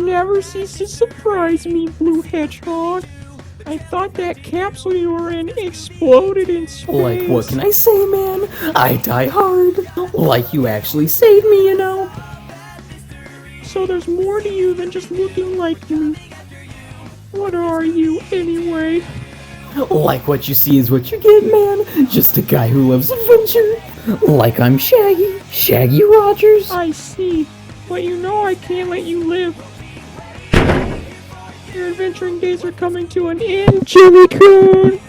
never cease to surprise me, Blue Hedgehog. I thought that capsule you were in exploded in space. Like, what can I say, man? I die hard. Like, you actually saved me, you know? So there's more to you than just looking like me. What are you, anyway? Like, what you see is what you get, man. Just a guy who loves adventure. Like, I'm Shaggy. Shaggy Rogers. I see. But you know I can't let you live. Your adventuring days are coming to an end, Jimmy Coon!